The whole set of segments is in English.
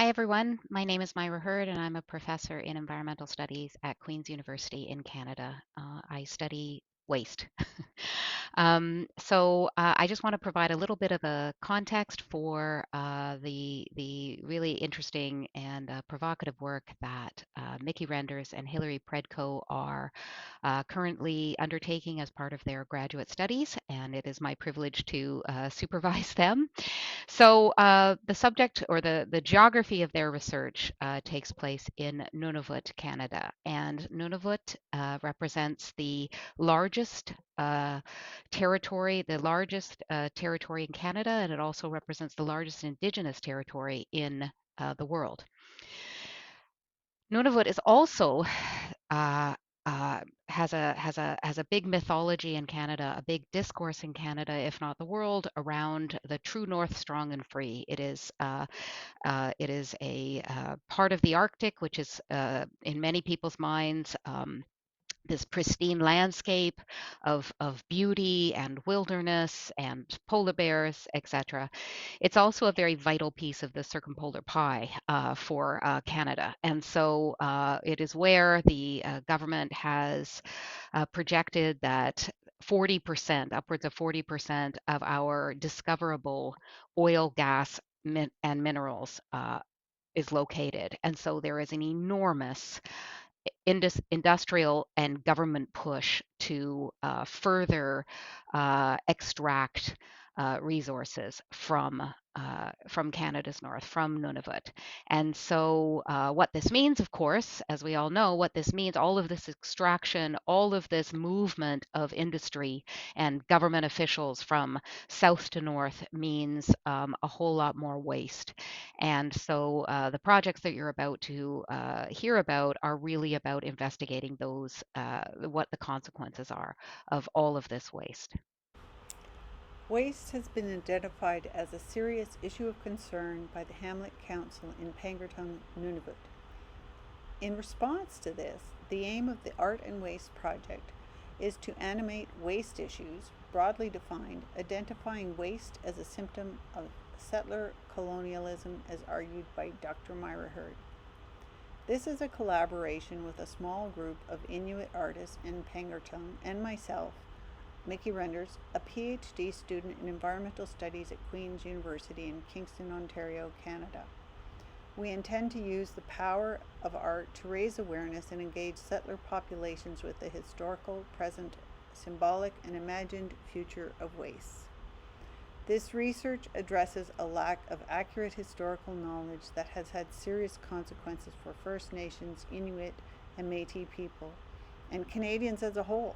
Hi, everyone. My name is Myra Hird, and I'm a professor in environmental studies at Queen's University in Canada. I study waste. I just want to provide a little bit of a context for the really interesting and provocative work that Mickey Renders and Hilary Predko are currently undertaking as part of their graduate studies, and it is my privilege to supervise them. The subject or the geography of their research takes place in Nunavut, Canada, and Nunavut represents the largest territory in Canada, and it also represents the largest Indigenous territory in the world. Nunavut is also uh, has a big mythology in Canada, a big discourse in Canada, if not the world, around the true North, strong and free. It is a part of the Arctic, which is in many people's minds. This pristine landscape of beauty and wilderness and polar bears, etc. It's also a very vital piece of the circumpolar pie for Canada. And so it is where the government has projected that 40%, upwards of 40% of our discoverable oil, gas, and minerals is located. And so there is an enormous industrial and government push to further extract resources from Canada's north, from Nunavut. And so, what this means, of course, as we all know, what this means, all of this extraction, all of this movement of industry and government officials from south to north means a whole lot more waste. And so the projects that you're about to hear about are really about investigating what the consequences are of all of this waste. Waste has been identified as a serious issue of concern by the Hamlet Council in Pangertung, Nunavut. In response to this, the aim of the Art and Waste project is to animate waste issues, broadly defined, identifying waste as a symptom of settler colonialism as argued by Dr. Myra Hird. This is a collaboration with a small group of Inuit artists in Pangertung and myself, Mickey Renders, a PhD student in environmental studies at Queen's University in Kingston, Ontario, Canada. We intend to use the power of art to raise awareness and engage settler populations with the historical, present, symbolic, and imagined future of waste. This research addresses a lack of accurate historical knowledge that has had serious consequences for First Nations, Inuit, and Métis people, and Canadians as a whole.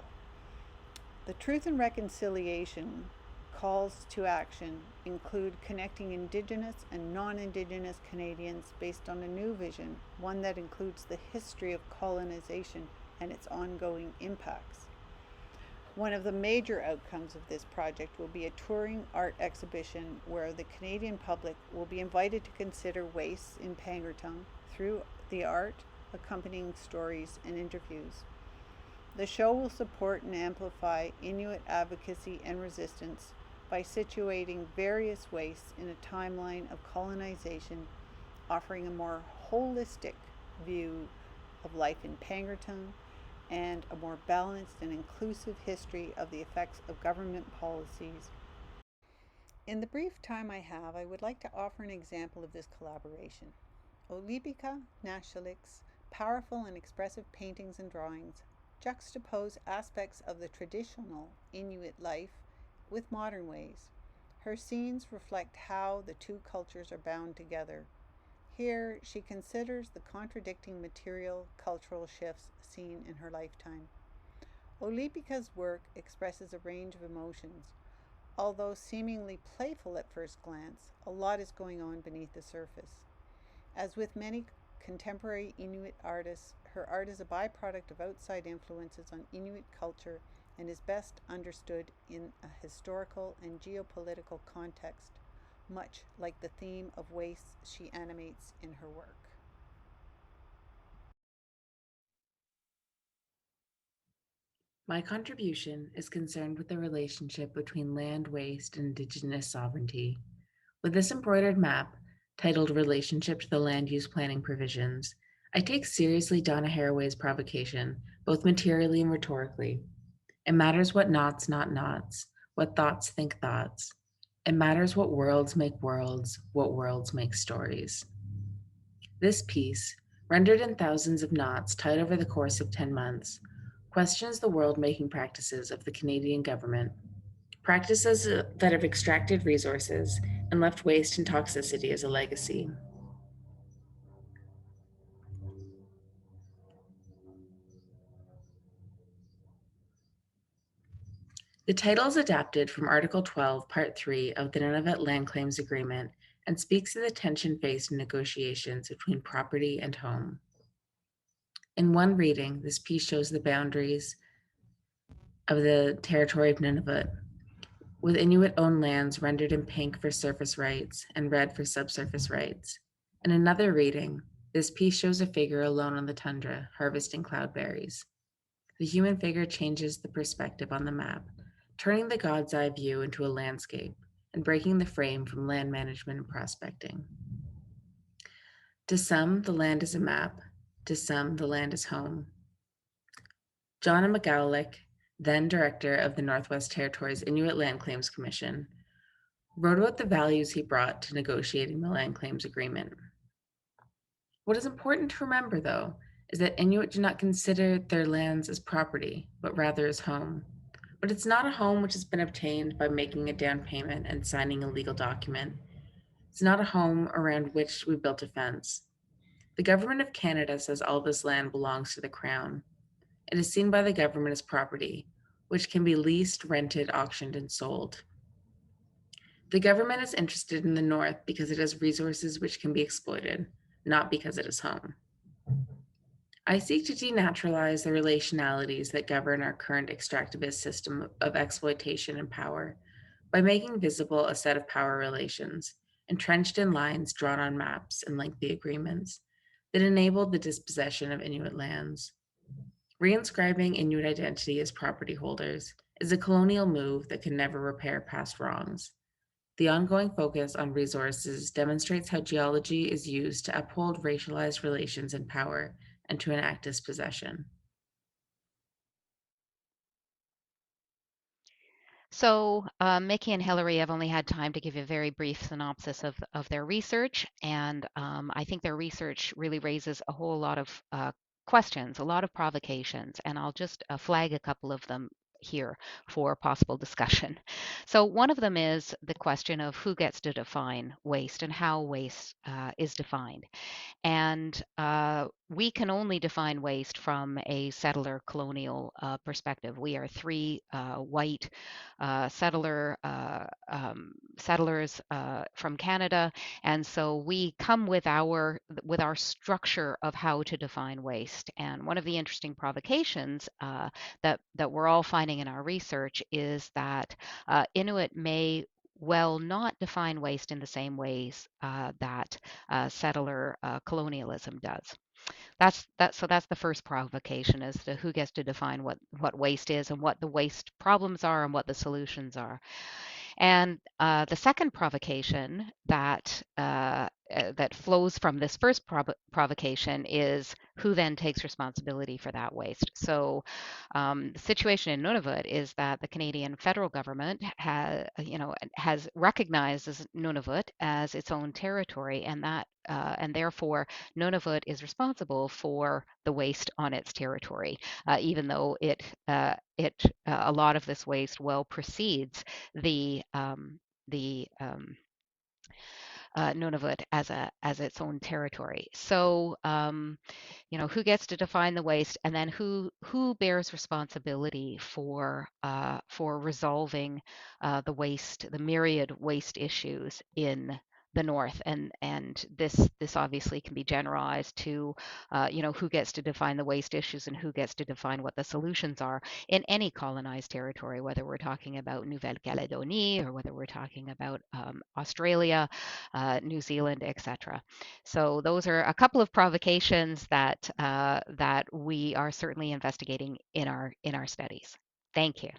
The Truth and Reconciliation calls to action include connecting Indigenous and non Indigenous Canadians based on a new vision, one that includes the history of colonization and its ongoing impacts. One of the major outcomes of this project will be a touring art exhibition where the Canadian public will be invited to consider wastes in Pangertung through the art, accompanying stories, and interviews. The show will support and amplify Inuit advocacy and resistance by situating various wastes in a timeline of colonization, offering a more holistic view of life in Pangertung and a more balanced and inclusive history of the effects of government policies. In the brief time I have, I would like to offer an example of this collaboration. Olibika Nashalik's powerful and expressive paintings and drawings juxtapose aspects of the traditional Inuit life with modern ways. Her scenes reflect how the two cultures are bound together. Here, she considers the contradicting material cultural shifts seen in her lifetime. Olibika's work expresses a range of emotions. Although seemingly playful at first glance, a lot is going on beneath the surface. As with many contemporary Inuit artists, her art is a byproduct of outside influences on Inuit culture and is best understood in a historical and geopolitical context, much like the theme of waste she animates in her work. My contribution is concerned with the relationship between land waste and Indigenous sovereignty. With this embroidered map, titled Relationship to the Land Use Planning Provisions, I take seriously Donna Haraway's provocation, both materially and rhetorically. It matters what knots not knots, what thoughts think thoughts. It matters what worlds make worlds, what worlds make stories. This piece, rendered in thousands of knots tied over the course of 10 months, questions the world making practices of the Canadian government, practices that have extracted resources and left waste and toxicity as a legacy. The title is adapted from Article 12, Part 3 of the Nunavut Land Claims Agreement and speaks to the tension faced in negotiations between property and home. In one reading, this piece shows the boundaries of the territory of Nunavut, with Inuit-owned lands rendered in pink for surface rights and red for subsurface rights. In another reading, this piece shows a figure alone on the tundra, harvesting cloudberries. The human figure changes the perspective on the map, turning the God's eye view into a landscape and breaking the frame from land management and prospecting. To some, the land is a map. To some, the land is home. John McGowlick, then director of the Northwest Territories Inuit Land Claims Commission, wrote about the values he brought to negotiating the land claims agreement. What is important to remember, though, is that Inuit do not consider their lands as property, but rather as home. But it's not a home which has been obtained by making a down payment and signing a legal document. It's not a home around which we built a fence. The government of Canada says all this land belongs to the Crown. It is seen by the government as property, which can be leased, rented, auctioned, and sold. The government is interested in the North because it has resources which can be exploited, not because it is home. I seek to denaturalize the relationalities that govern our current extractivist system of exploitation and power by making visible a set of power relations, entrenched in lines drawn on maps and lengthy agreements, that enabled the dispossession of Inuit lands. Reinscribing Inuit identity as property holders is a colonial move that can never repair past wrongs. The ongoing focus on resources demonstrates how geology is used to uphold racialized relations and power and to enact dispossession. So, Mickey and Hillary have only had time to give you a very brief synopsis of their research, and I think their research really raises a whole lot of questions, a lot of provocations, and I'll just flag a couple of them here for possible discussion. So, one of them is the question of who gets to define waste and how waste is defined. And we can only define waste from a settler colonial perspective. We are three white settlers from Canada, and so we come with our structure of how to define waste. And one of the interesting provocations that we're all finding in our research is that Inuit may well not define waste in the same ways that settler colonialism does. So that's the first provocation, as to who gets to define what waste is and what the waste problems are and what the solutions are. And the second provocation that flows from this first provocation is who then takes responsibility for that waste. So the situation in Nunavut is that the Canadian federal government has recognized Nunavut as its own territory, and therefore Nunavut is responsible for the waste on its territory, even though a lot of this waste well precedes the um, the Nunavut as its own territory. So who gets to define the waste, and then who bears responsibility for resolving the myriad waste issues in the north, and this obviously can be generalized to who gets to define the waste issues and who gets to define what the solutions are in any colonized territory, whether we're talking about Nouvelle Caledonie or whether we're talking about Australia, New Zealand, etc. So those are a couple of provocations that we are certainly investigating in our studies. Thank you.